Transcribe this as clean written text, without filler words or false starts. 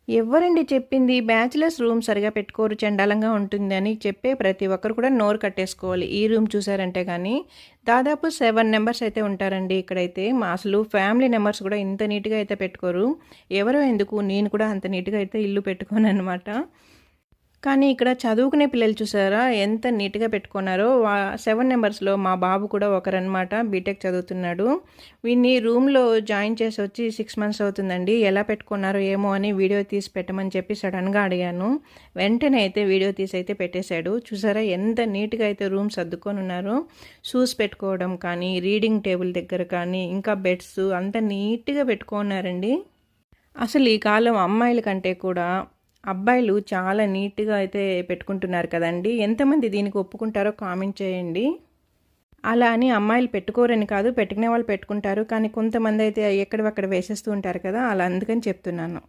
ఎవ్వరండి చెప్పింది bachelors room సరిగా పెట్టుకోరు చండాలంగా ఉంటుంది అని చెప్పే ప్రతి ఒక్కరు కూడా నోరు కట్టేసుకోవాలి. ఈ రూమ్ చూసారంటే కానీ దాదాపు 7 మెంబర్స్ అయితే ఉంటారండి ఇక్కడైతే. అసలు ఫ్యామిలీ మెంబర్స్ కూడా ఇంత నీట్గా అయితే పెట్టుకోరు. ఎవరో ఎందుకు నేను కూడా అంత నీట్గా అయితే ఇల్లు పెట్టుకోను అనమాట. కానీ ఇక్కడ చదువుకునే పిల్లలు చూసారా ఎంత నీట్‌గా పెట్టుకున్నారో. 7 నంబర్స్‌లో మా బాబు కూడా ఒకరనమాట. బీటెక్ చదువుతున్నాడు. వీడిని రూమ్‌లో జాయిన్ చేసి వచ్చి 6 మంత్స్ అవుతుందండి. ఎలా పెట్టుకున్నారో ఏమో అని వీడియో తీసి పెట్టమని చెప్పి సడన్‌గా అడిగాను. వెంటనే అయితే వీడియో తీసి అయితే పెట్టేశాడు. చూసారా ఎంత నీట్‌గా అయితే రూమ్ సర్దుకొనున్నారో. షూస్ పెట్టుకోవడం కానీ, రీడింగ్ టేబుల్ దగ్గర కానీ, ఇంకా బెడ్స్ అంతా నీట్‌గా పెట్టుకున్నారండి. అసలు ఈ కాలం అమ్మాయిల కంటే కూడా అబ్బాయిలు చాలా నీట్‌గా అయితే పెట్టుకుంటున్నారు కదండీ! ఎంతమంది దీనికి ఒప్పుకుంటారో కామెంట్ చేయండి. అలా అని అమ్మాయిలు పెట్టుకోరని కాదు, పెట్టుకునే వాళ్ళు పెట్టుకుంటారు. కానీ కొంతమందైతే ఎక్కడివక్కడ వేసేస్తూ ఉంటారు కదా! అలా అందుకని చెప్తున్నాను.